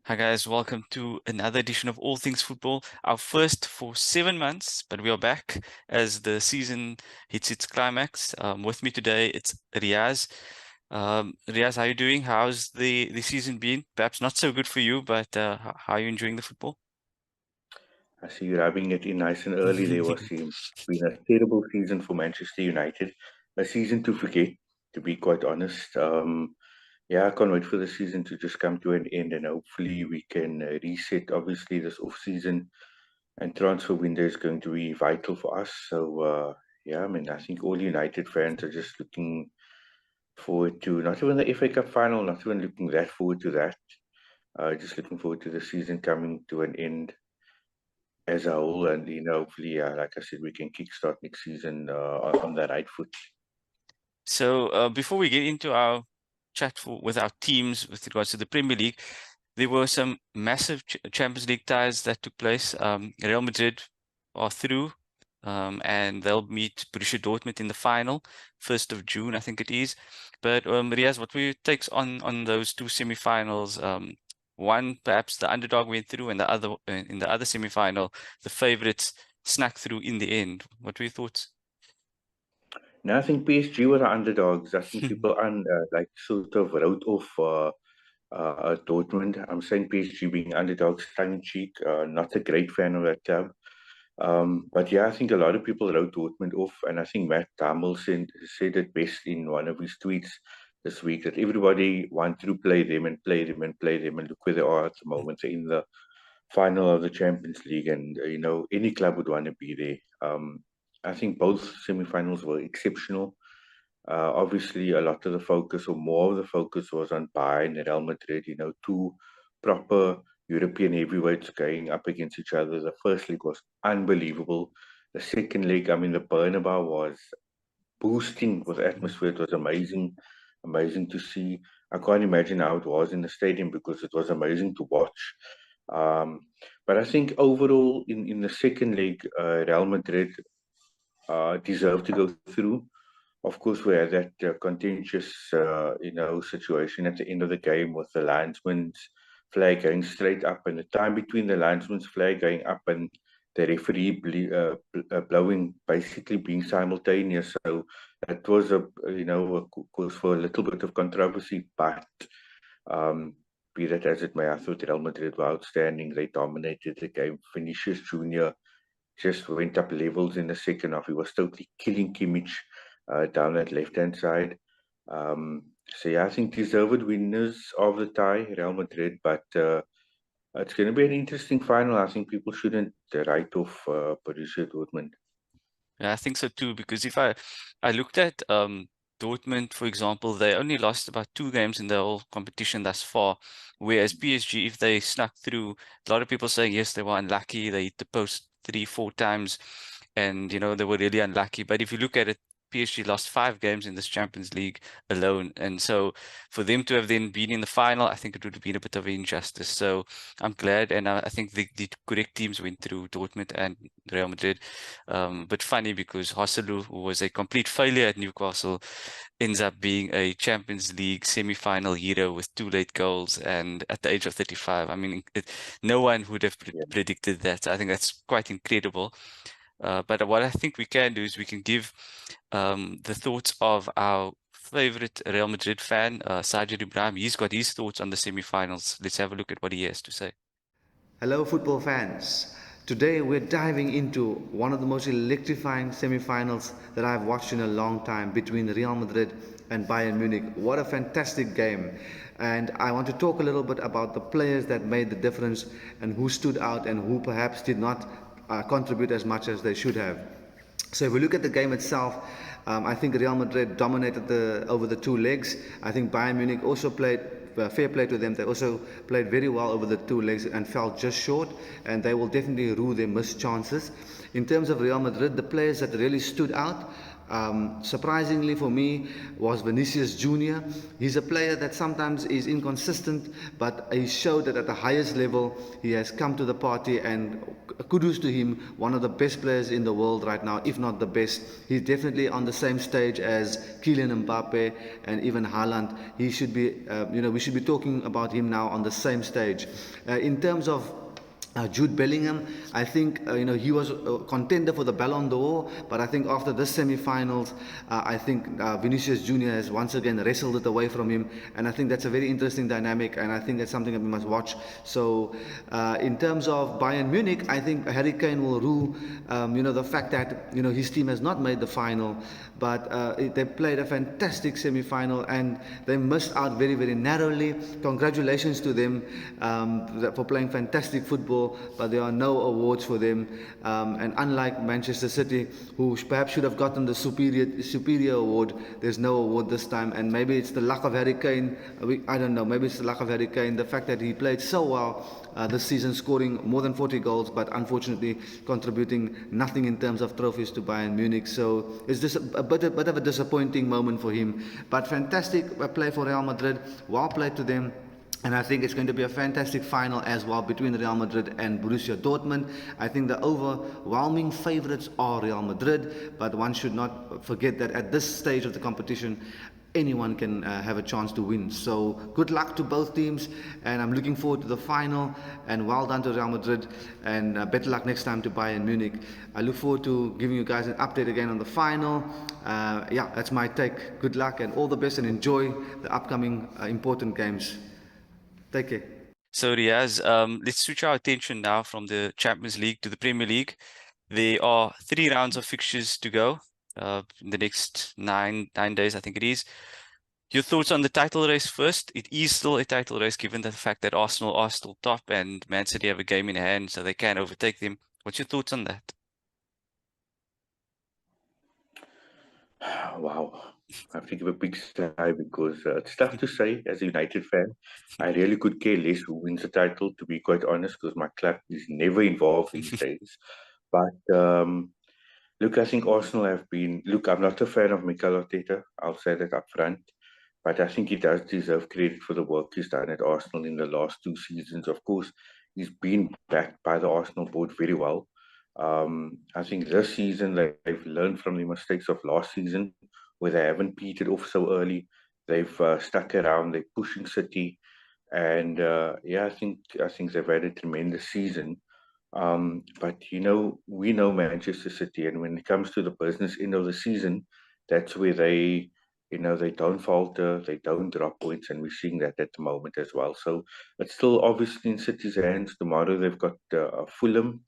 Hi guys, welcome to another edition of All Things Football. Our first for 7 months, but we are back as the season hits its climax. With me today, it's Riaz. Riaz, how are you doing? How's the season been? Perhaps not so good for you, but how are you enjoying the football? I see you rubbing it in nice and early there, Wasim. It's been a terrible season for Manchester United. A season to forget, to be quite honest. Yeah, I can't wait for the season to just come to an end and hopefully we can reset. Obviously, this off season and transfer window is going to be vital for us. Yeah, I mean, I think all United fans are just looking forward to not even the FA Cup final, not even looking that forward to that. Just looking forward to the season coming to an end as a whole, and hopefully, like I said, we can kickstart next season on the right foot. So before we get into our chat with our teams with regards to the Premier League, there were some massive Champions League ties that took place. Real Madrid are through, and they'll meet Borussia Dortmund in the final, 1st of June, I think it is. But Riaz, what were your takes on those two semi-finals? One, perhaps the underdog went through, and the other in the other semi-final, the favourites snuck through in the end. What were your thoughts? Now, I think PSG were the underdogs. I think people like sort of wrote off Dortmund. I'm saying PSG being underdogs, tongue in cheek. Not a great fan of that club. But yeah, I think a lot of people wrote Dortmund off, and I think Matt Damel said it best in one of his tweets this week that everybody wanted to play them and play them and play them, and look where they are at the moment. They're in the final of the Champions League, and any club would want to be there. I think both semi-finals were exceptional. Obviously, a lot of the focus, or more of the focus, was on Bayern and Real Madrid. Two proper European heavyweights going up against each other. The first leg was unbelievable. The second leg, I mean, the Bernabeu was boosting with atmosphere. It was amazing, amazing to see. I can't imagine how it was in the stadium because it was amazing to watch. Um, but I think overall, in the second leg, Real Madrid deserved to go through. Of course, we had that contentious, situation at the end of the game with the linesman's flag going straight up, and the time between the linesman's flag going up and the referee blowing basically being simultaneous. So that was cause for a little bit of controversy, but um, be that as it may, I thought Real Madrid were outstanding. They dominated the game. Vinicius Junior just went up levels in the second half. He was totally killing Kimmich down that left-hand side. So yeah, I think deserved winners of the tie, Real Madrid, but it's going to be an interesting final. I think people shouldn't write off Borussia Dortmund. Yeah, I think so too, because if I looked at Dortmund, for example, they only lost about 2 games in the whole competition thus far, whereas PSG, if they snuck through, a lot of people saying yes, they were unlucky, they hit the post 3, 4 times, and they were really unlucky. But if you look at it, PSG lost 5 games in this Champions League alone, and so for them to have then been in the final, I think it would have been a bit of an injustice. So I'm glad, and I think the correct teams went through, Dortmund and Real Madrid. But funny because Hasselu, who was a complete failure at Newcastle, ends up being a Champions League semi-final hero with 2 late goals and at the age of 35. I mean, no one would have Yeah. predicted that. I think that's quite incredible. But what I think we can do is we can give the thoughts of our favorite Real Madrid fan, Sajid Ebrahim. He's got his thoughts on the semi-finals. Let's have a look at what he has to say. Hello, football fans. Today we're diving into one of the most electrifying semi-finals that I've watched in a long time between Real Madrid and Bayern Munich. What a fantastic game. And I want to talk a little bit about the players that made the difference and who stood out and who perhaps did not contribute as much as they should have. So if we look at the game itself, I think Real Madrid dominated over the 2 legs. I think Bayern Munich also played fair play to them. They also played very well over the 2 legs and fell just short, and they will definitely rue their missed chances. In terms of Real Madrid, the players that really stood out, Surprisingly for me was Vinicius Jr. He's a player that sometimes is inconsistent, but he showed that at the highest level he has come to the party, and kudos to him, one of the best players in the world right now, if not the best. He's definitely on the same stage as Kylian Mbappe and even Haaland. He should be, we should be talking about him now on the same stage. In terms of Jude Bellingham, I think he was a contender for the Ballon d'Or, but I think after this semi-finals, I think Vinicius Junior has once again wrestled it away from him, and I think that's a very interesting dynamic, and I think that's something that we must watch. So, in terms of Bayern Munich, I think Harry Kane will rule. The fact that his team has not made the final, but they played a fantastic semi-final and they missed out very, very narrowly. Congratulations to them for playing fantastic football, but there are no awards for them. And unlike Manchester City, who perhaps should have gotten the superior award, there's no award this time. And maybe it's the luck of Harry Kane. I don't know. Maybe it's the luck of Harry Kane. The fact that he played so well this season, scoring more than 40 goals, but unfortunately contributing nothing in terms of trophies to Bayern Munich. So it's just a bit of a disappointing moment for him. But fantastic play for Real Madrid. Well played to them. And I think it's going to be a fantastic final as well between Real Madrid and Borussia Dortmund. I think the overwhelming favourites are Real Madrid, but one should not forget that at this stage of the competition, anyone can have a chance to win. So good luck to both teams, and I'm looking forward to the final, and well done to Real Madrid, and better luck next time to Bayern Munich. I look forward to giving you guys an update again on the final. That's my take. Good luck and all the best, and enjoy the upcoming important games. Take care. So Riaz, let's switch our attention now from the Champions League to the Premier League. There are 3 rounds of fixtures to go in the next nine days, I think it is. Your thoughts on the title race first? It is still a title race given the fact that Arsenal are still top and Man City have a game in hand, so they can overtake them. What's your thoughts on that? Wow. I have to give a big sigh because it's tough to say as a United fan. I really could care less who wins the title, to be quite honest, because my club is never involved these days. But look, I think Arsenal have been. Look, I'm not a fan of Mikel Arteta. I'll say that up front. But I think he does deserve credit for the work he's done at Arsenal in the last 2 seasons. Of course, he's been backed by the Arsenal board very well. I think this season they've learned from the mistakes of last season, where they haven't petered off so early. They've stuck around. They're pushing City, and I think they've had a tremendous season. But we know Manchester City, and when it comes to the business end of the season, that's where they don't falter, they don't drop points, and we're seeing that at the moment as well. So it's still obviously in City's hands. Tomorrow they've got Fulham,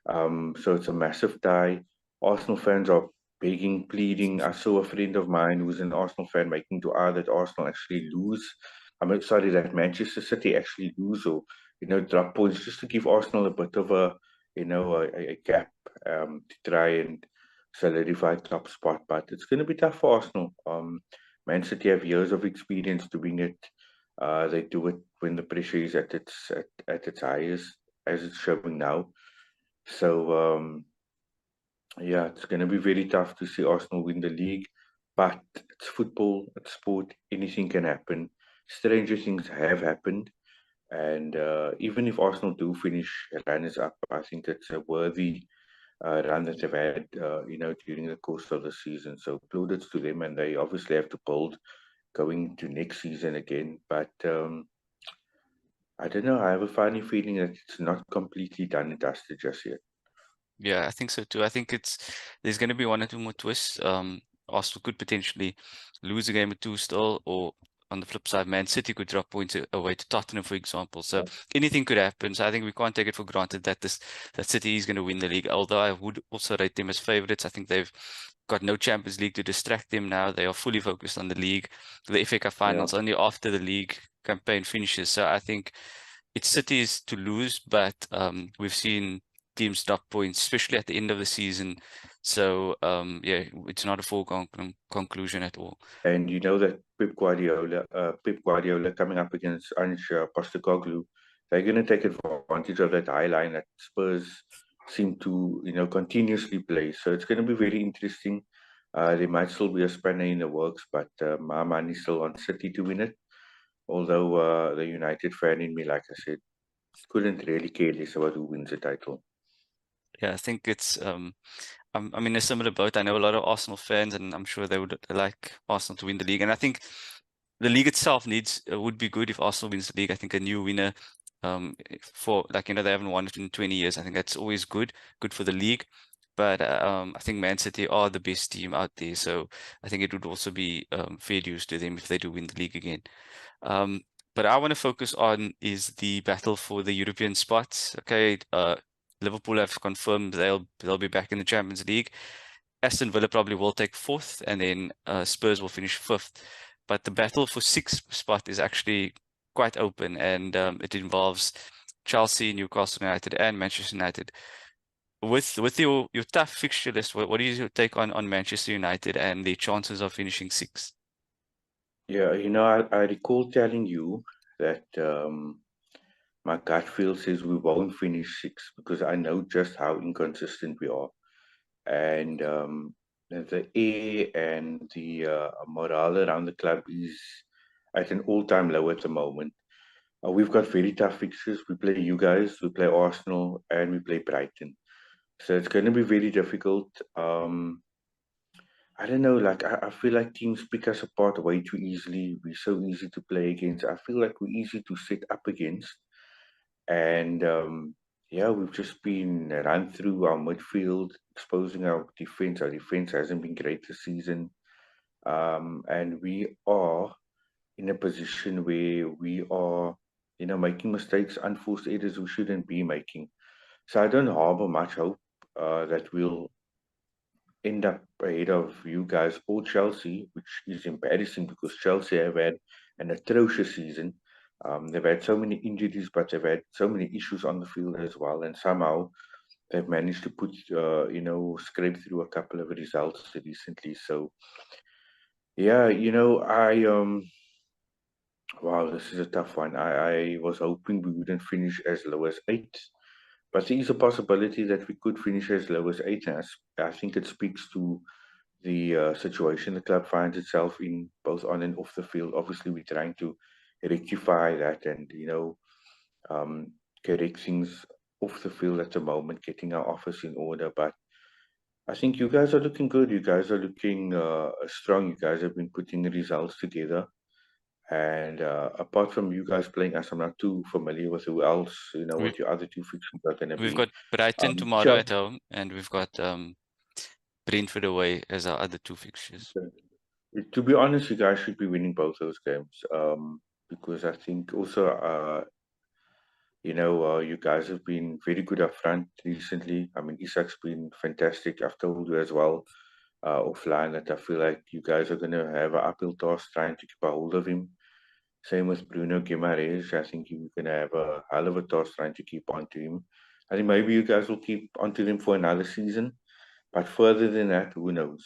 so it's a massive tie. Arsenal fans are begging, pleading. I saw a friend of mine who's an Arsenal fan making dua that Arsenal actually lose. I'm sorry, that Manchester City actually lose or drop points, just to give Arsenal a bit of a gap to try and solidify top spot. But it's going to be tough for Arsenal. Man City have years of experience doing it. They do it when the pressure is at its highest, as it's showing now. So it's going to be very tough to see Arsenal win the league. But it's football, it's sport. Anything can happen. Stranger things have happened. And even if Arsenal do finish runners up, I think it's a worthy run that they've had, during the course of the season. So plaudits to them, and they obviously have to build going to next season again. But I don't know. I have a funny feeling that it's not completely done and dusted just yet. Yeah, I think so too. I think there's going to be 1 or 2 more twists. Arsenal could potentially lose a game or 2 still, or on the flip side, Man City could drop points away to Tottenham, for example. So anything could happen. So I think we can't take it for granted that City is going to win the league. Although I would also rate them as favourites. I think they've got no Champions League to distract them now. They are fully focused on the league. The FA Cup finals only after the league campaign finishes. So I think it's City's to lose, but we've seen teams drop points, especially at the end of the season. So it's not a foregone conclusion at all. And you know that Pep Guardiola coming up against Ange Postecoglou, they're going to take advantage of that high line that Spurs seem to continuously play. So it's going to be very interesting. There might still be a spanner in the works, but my money is still on City to win it. Although the United fan in me, like I said, couldn't really care less about who wins the title. Yeah, I think it's I'm in a similar boat. I know a lot of Arsenal fans, and I'm sure they would like Arsenal to win the league. And I think the league itself would be good if Arsenal wins the league. I think a new winner, for like, they haven't won it in 20 years. I think that's always good for the league. But I think Man City are the best team out there, so I think it would also be fair dues to them if they do win the league again. But I want to focus on is the battle for the European spots. Okay, Liverpool have confirmed they'll be back in the Champions League. Aston Villa probably will take fourth, and then Spurs will finish fifth. But the battle for sixth spot is actually quite open, and it involves Chelsea, Newcastle United, and Manchester United. With your tough fixture list, what is your take on Manchester United and the chances of finishing sixth? Yeah, I recall telling you that my gut feel says we won't finish sixth because I know just how inconsistent we are. And the air and the morale around the club is at an all-time low at the moment. We've got very tough fixtures. We play you guys, we play Arsenal, and we play Brighton. So it's going to be very difficult. I don't know, like I feel like teams pick us apart way too easily. We're so easy to play against. I feel like we're easy to set up against. And yeah, we've just been run through our midfield, exposing our defense. Our defense hasn't been great this season. And we are in a position where we are, making mistakes, unforced errors we shouldn't be making. So I don't harbor much hope that we'll end up ahead of you guys or Chelsea, which is embarrassing because Chelsea have had an atrocious season. They've had so many injuries, but they've had so many issues on the field as well, and somehow they've managed to put, scrape through a couple of results recently. So, yeah, wow, this is a tough one. I was hoping we wouldn't finish as low as eight, but there is a possibility that we could finish as low as eight. And I think it speaks to the situation the club finds itself in, both on and off the field. Obviously, we're trying to rectify that and, um, correct things off the field at the moment, getting our office in order. But I think you guys are looking good. You guys are looking strong. You guys have been putting results together. And apart from you guys playing us, I'm not too familiar with who else, We what your other two fixtures are going to we've be. got Brighton tomorrow Sure. at home, and we've got Brentford away as our other two fixtures. To be honest, you guys should be winning both those games. Because I think also, you guys have been very good up front recently. I mean, Isak's been fantastic. I've told you as well, offline, that I feel like you guys are going to have an uphill task trying to keep a hold of him. Same with Bruno Guimaraes. I think you're going to have a hell of a task trying to keep on to him. I think maybe you guys will keep onto him for another season. But further than that, who knows?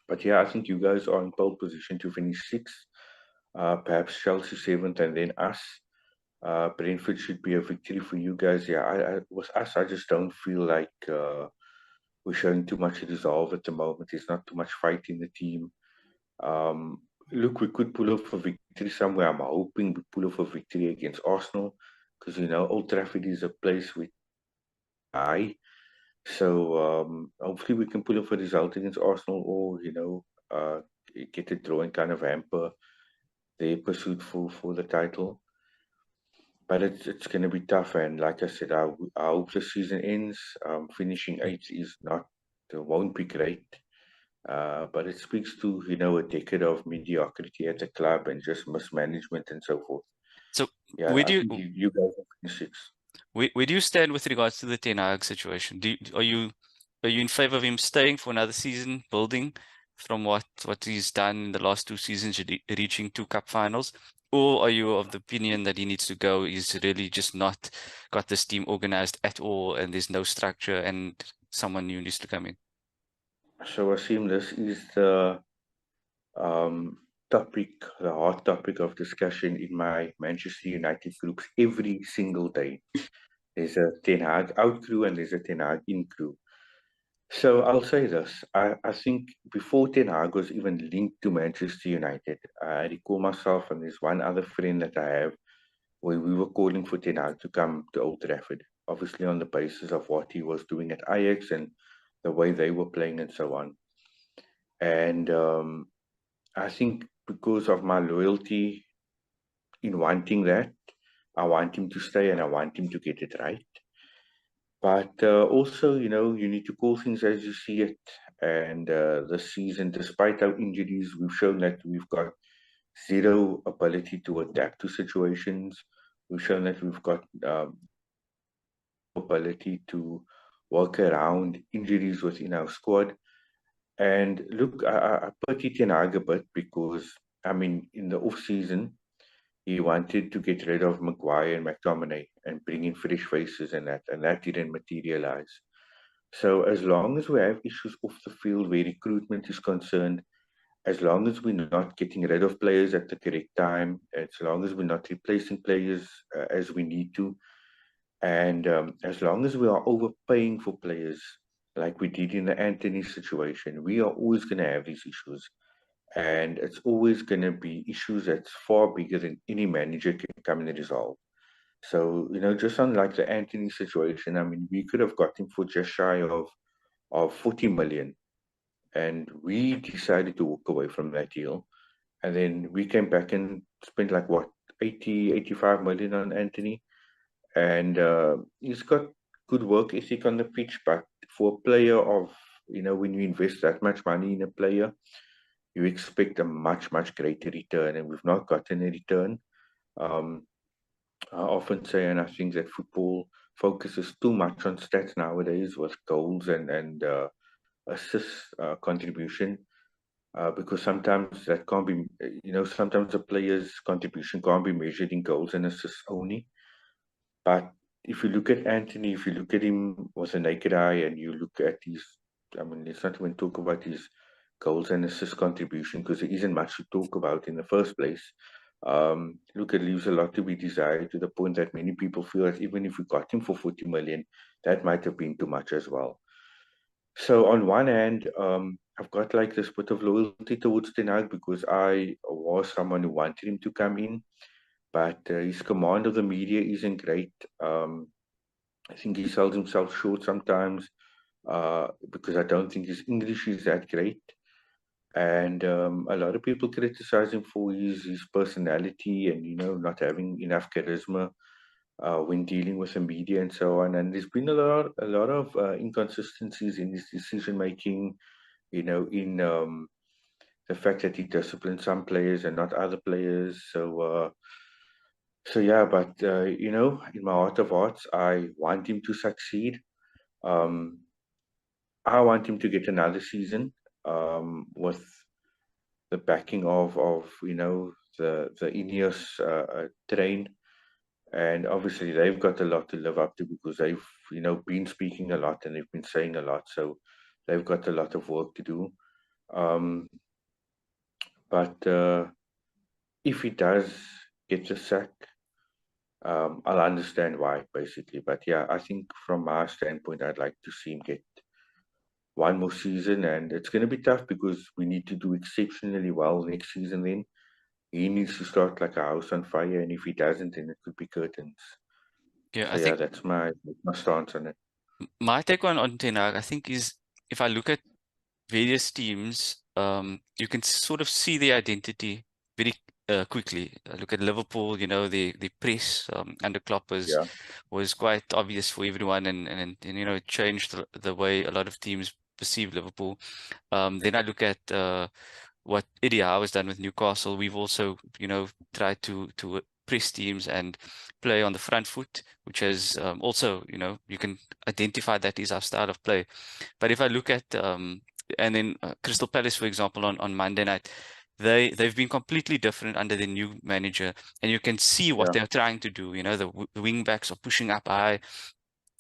But yeah, I think you guys are in pole position to finish sixth, perhaps Chelsea seventh, and then us. Brentford should be a victory for you guys. Yeah, with us, I just don't feel like we're showing too much resolve at the moment. There's not too much fight in the team. Um, Look, we could pull off a victory somewhere. I'm hoping we pull off a victory against Arsenal because Old Trafford is a place we die. So hopefully we can pull off a result against Arsenal, or get a draw and kind of hamper their pursuit for the title. But it's going to be tough, and like I said, I hope the season ends. Finishing eighth is not won't be great, but it speaks to a decade of mediocrity at the club and just mismanagement and so forth. So Yeah, where I do think you guys will finish sixth. where do you stand with regards to the Ten Hag situation? Are you in favor of him staying for another season, building from what he's done in the last two seasons, reaching two cup finals? Or are you of the opinion that he needs to go? He's really just not got this team organized at all, and there's no structure, and someone new needs to come in? So Wasim, this is the um, the hot topic of discussion in my Manchester United groups every single day. There's a Ten Hag out crew and there's a Ten Hag in crew. So I'll say this. I think before Ten Hag was even linked to Manchester United, I recall myself and there's one other friend that I have where we were calling for Ten Hag to come to Old Trafford, obviously on the basis of what he was doing at Ajax and the way they were playing and so on. And I think because of my loyalty in wanting that, I want him to stay and I want him to get it right. But also, you need to call things as you see it. And this season, despite our injuries, we've shown that we've got zero ability to adapt to situations. We've shown that we've got ability to work around injuries within our squad. And look, I pity Ten Hag a bit because, I mean, in the off season, he wanted to get rid of Maguire and McTominay and bring in fresh faces and that didn't materialize. So as long as we have issues off the field where recruitment is concerned, as long as we're not getting rid of players at the correct time, as long as we're not replacing players as we need to, and as long as we are overpaying for players like we did in the Anthony situation, we are always going to have these issues. And it's always going to be issues that's far bigger than any manager can come and resolve. So, just unlike the Anthony situation, I mean, we could have got him for just shy of 40 million. And we decided to walk away from that deal. And then we came back and spent like what, 85 million on Anthony. And he's got good work ethic on the pitch, but for a player of, when you invest that much money in a player, you expect a much, much greater return, and we've not gotten a return. Um, I often say, and I think that football focuses too much on stats nowadays with goals and assist contribution, because sometimes that can't be, sometimes a player's contribution can't be measured in goals and assists only. But if you look at Anthony, if you look at him with a naked eye and you look at his, I mean, let's not even talk about his goals and assist contribution because there isn't much to talk about in the first place. Look, it leaves a lot to be desired to the point that many people feel that even if we got him for 40 million, that might have been too much as well. So on one hand, I've got like this bit of loyalty towards Ten Hag because I was someone who wanted him to come in, but his command of the media isn't great. I think he sells himself short sometimes because I don't think his English is that great. And a lot of people criticize him for his personality and, not having enough charisma when dealing with the media and so on. And there's been a lot of inconsistencies in his decision making, in the fact that he disciplines some players and not other players. So yeah, but in my heart of hearts, I want him to succeed. Um, I want him to get another season with the backing of the Ineos train, and obviously they've got a lot to live up to because they've been speaking a lot and they've been saying a lot, so they've got a lot of work to do. But if he does get the sack, I'll understand why, basically. But yeah, I think from my standpoint, I'd like to see him get one more season, and it's going to be tough because we need to do exceptionally well next season. Then he needs to start like a house on fire, and if he doesn't, then it could be curtains. Yeah, So I yeah, think that's my stance on it. my take on Ten Hag, I think, is if I look at various teams, you can sort of see the identity very quickly. Look at Liverpool, the press under Klopp Yeah, was quite obvious for everyone, and it changed the way a lot of teams perceive Liverpool. Then I look at what Eddie Howe has done with Newcastle. We've also, tried to press teams and play on the front foot, which has also, you can identify that is our style of play. But if I look at and then Crystal Palace, for example, on Monday night, they've been completely different under the new manager, and you can see what yeah, they're trying to do. The wing backs are pushing up high,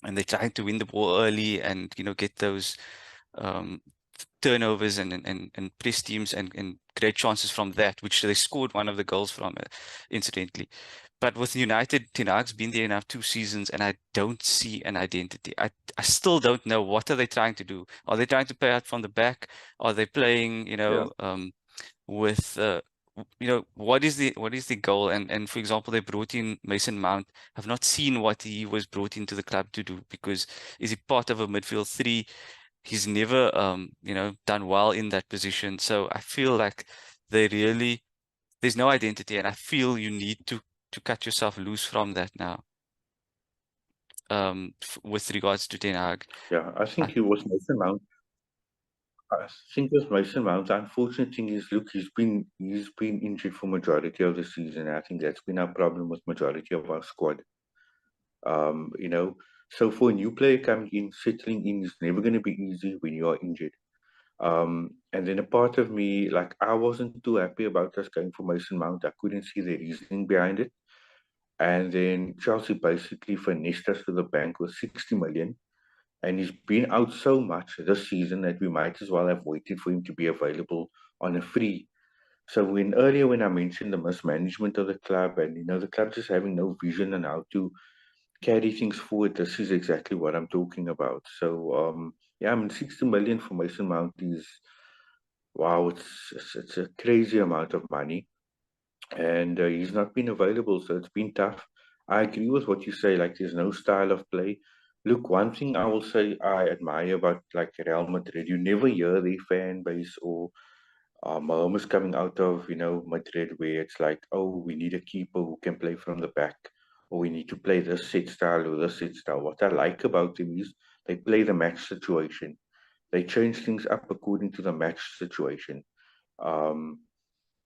and they're trying to win the ball early, and get those um, turnovers and press teams and great chances from that, which they scored one of the goals from, incidentally. But with United, Ten Hag's been there now 2 seasons, and I don't see an identity. I still don't know, what are they trying to do? Are they trying to play out from the back? Are they playing, Yeah. with what is the goal? And for example, they brought in Mason Mount. I've not seen what he was brought into the club to do, because is he part of a midfield three? He's never done well in that position. So I feel like there's no identity, and I feel you need to cut yourself loose from that now. With regards to Ten Hag. Yeah, I think it was Mason Mount. I think it was Mason Mount. The unfortunate thing is, look, he's been injured for majority of the season. I think that's been our problem with majority of our squad. You know, so for a new player coming in, settling in is never going to be easy when you are injured. And then a part of me, like, I wasn't too happy about us going for Mason Mount. I couldn't see the reasoning behind it. And then Chelsea basically finessed us to the bank with 60 million. And he's been out so much this season that we might as well have waited for him to be available on a free. So earlier when I mentioned the mismanagement of the club, and the club just having no vision on how to carry things forward, this is exactly what I'm talking about. So yeah, I mean, 60 million for Mason Mount is, wow, it's a crazy amount of money, and he's not been available, so it's been tough. I agree with what you say. Like, there's no style of play. Look, one thing I will say I admire about, like, Real Madrid, you never hear their fan base or murmurs coming out of Madrid, where it's like, oh, we need a keeper who can play from the back, or we need to play this set style or this set style. What I like about them is they play the match situation. They change things up according to the match situation. Um,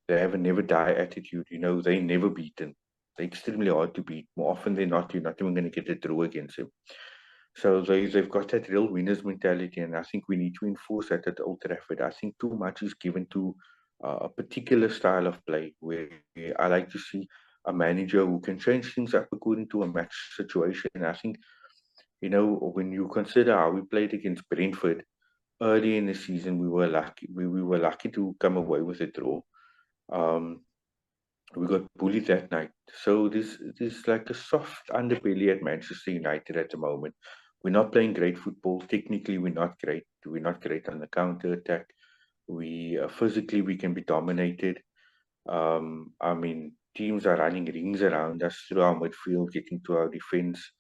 they have a never die attitude. They never beaten. They're extremely hard to beat. More often than not, you're not even going to get a draw against them. So they've got that real winners mentality, and I think we need to enforce that at Old Trafford. I think too much is given to a particular style of play, where I like to see a manager who can change things up according to a match situation. I think, when you consider how we played against Brentford early in the season, we were lucky. We were lucky to come away with a draw. Um, we got bullied that night. So this like a soft underbelly at Manchester United at the moment. We're not playing great football. Technically, we're not great. We're not great on the counter attack. We physically we can be dominated. I mean, teams are running rings around us through our midfield, getting to our defense.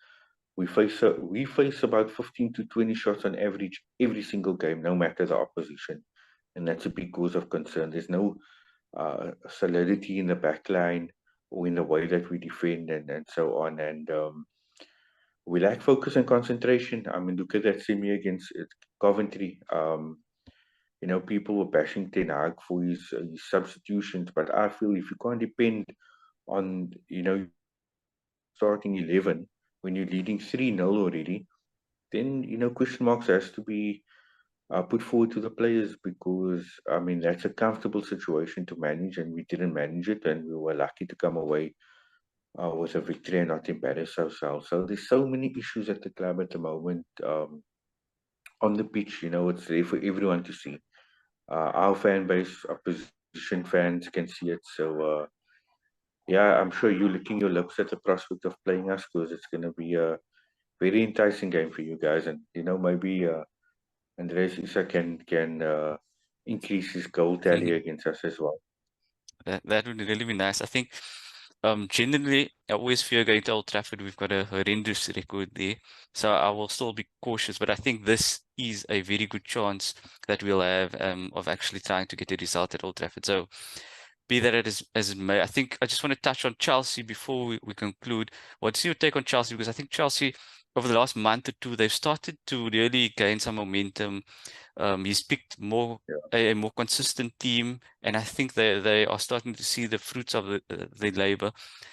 We face about 15 to 20 shots on average every single game, no matter the opposition, and that's a big cause of concern. There's no solidity in the back line or in the way that we defend, and so on. And we lack focus and concentration. I mean, look at that semi against Coventry. People were bashing Ten Hag for his substitutions, but I feel if you can't depend on, starting 11 when you're leading 3-0 already, then, question marks has to be put forward to the players, because I mean that's a comfortable situation to manage, and we didn't manage it, and we were lucky to come away with a victory and not embarrass ourselves. So there's so many issues at the club at the moment. On the pitch, it's there for everyone to see. Our fan base, opposition fans can see it. So yeah, I'm sure you're licking your lips at the prospect of playing us, because it's going to be a very enticing game for you guys, and maybe Andres Issa can increase his goal tally against us as well. That would really be nice. I think generally I always fear going to Old Trafford. We've got a horrendous record there. So I will still be cautious, but I think this is a very good chance that we'll have of actually trying to get a result at Old Trafford. So be that as it may, I think I just want to touch on Chelsea before we conclude. What's your take on Chelsea? Because I think Chelsea, over the last month or two, they've started to really gain some momentum. He's picked a more consistent team, and I think they are starting to see the fruits of the labor.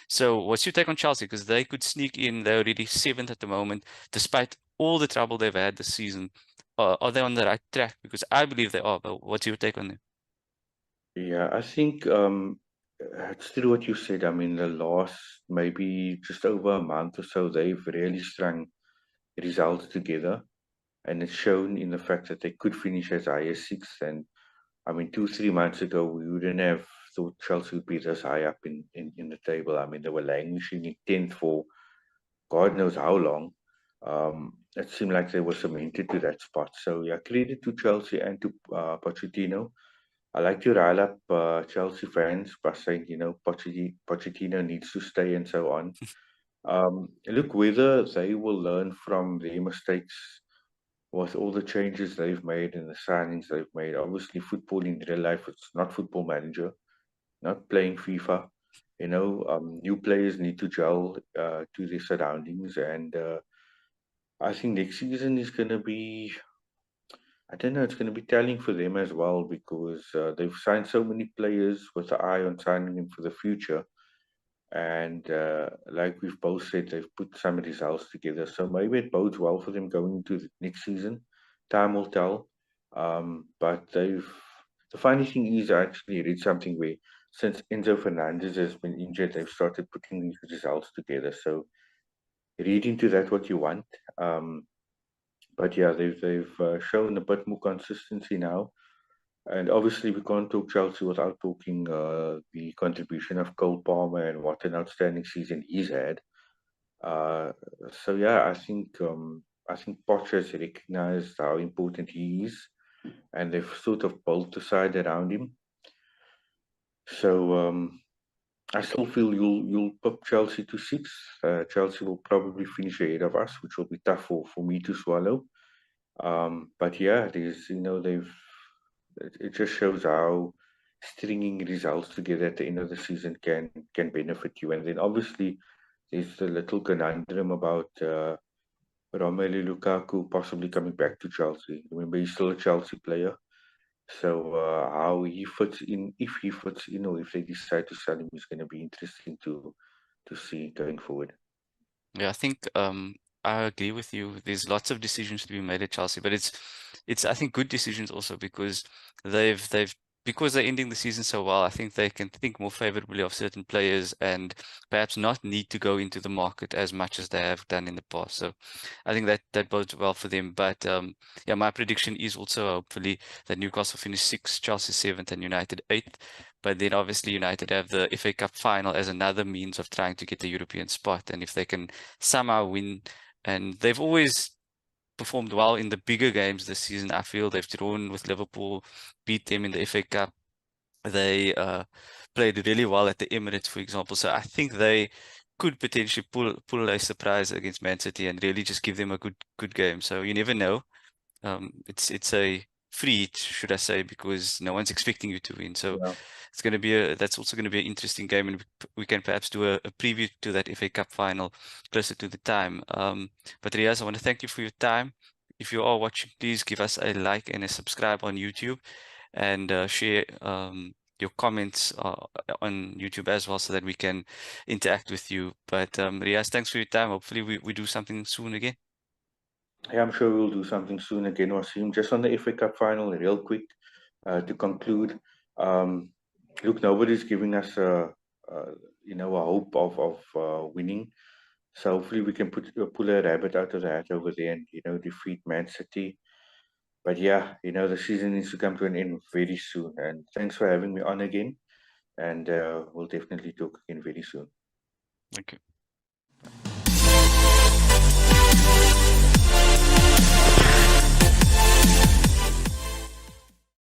So what's your take on Chelsea? Because they could sneak in. They're already 7th at the moment, despite all the trouble they've had this season. Are they on the right track? Because I believe they are, but what's your take on them? Yeah, I think it's true what you said. I mean, the last maybe just over a month or so, they've really strung results together, and it's shown in the fact that they could finish as high as 6th. And I mean, 2-3 months ago, we wouldn't have thought Chelsea would be this high up in the table. I mean, they were languishing in 10th for God knows how long. It seemed like they were cemented to that spot. So yeah, credit to Chelsea and to Pochettino. I like to rile up Chelsea fans by saying, Pochettino needs to stay and so on. Look, whether they will learn from their mistakes with all the changes they've made and the signings they've made. Obviously, football in real life, it's not Football Manager, not playing FIFA. New players need to gel to their surroundings, and I think next season is going to be, I don't know, it's going to be telling for them as well because they've signed so many players with the eye on signing them for the future. And like we've both said, they've put some results together. So maybe it bodes well for them going into the next season. Time will tell. But the funny thing is, I actually read something where since Enzo Fernandez has been injured, they've started putting these results together. So read into that what you want. But yeah, they've shown a bit more consistency now. And obviously, we can't talk Chelsea without talking the contribution of Cole Palmer and what an outstanding season he's had. Uh, so yeah, I think Poch has recognized how important he is, and they've sort of built the side around him. So I still feel you'll put Chelsea to 6. Chelsea will probably finish ahead of us, which will be tough for me to swallow. But yeah, it just shows how stringing results together at the end of the season can benefit you. And then obviously there's the little conundrum about Romelu Lukaku possibly coming back to Chelsea. Remember, he's still a Chelsea player. So how he fits in, if he fits in, or if they decide to sell him, is going to be interesting to see going forward. Yeah, I think I agree with you. There's lots of decisions to be made at Chelsea, but it's I think good decisions also because they've because they're ending the season so well. I think they can think more favorably of certain players and perhaps not need to go into the market as much as they have done in the past. So I think that bodes well for them. But yeah, my prediction is also hopefully that Newcastle finish 6th, Chelsea 7th, and United 8th. But then obviously United have the FA Cup final as another means of trying to get the European spot. And if they can somehow win, and they've always performed well in the bigger games this season. I feel they've drawn with Liverpool, beat them in the FA Cup. They played really well at the Emirates, for example. So I think they could potentially pull a surprise against Man City and really just give them a good game. So you never know. It's a free, should I say, because no one's expecting you to win. So Yeah. it's going to be that's also going to be an interesting game, and we can perhaps do a preview to that FA Cup final closer to the time. But Riaz, I want to thank you for your time. If you are watching, please give us a like and a subscribe on YouTube, and share your comments on YouTube as well, so that we can interact with you. But Riaz, thanks for your time. Hopefully, we do something soon again. Yeah, I'm sure we'll do something soon again, Wasim. Just on the FA Cup final, real quick, to conclude. Um, Look, nobody's giving us a hope of winning. So hopefully we can pull a rabbit out of the hat over there and defeat Man City. But yeah, the season needs to come to an end very soon. And thanks for having me on again. And we'll definitely talk again very soon. Thank you.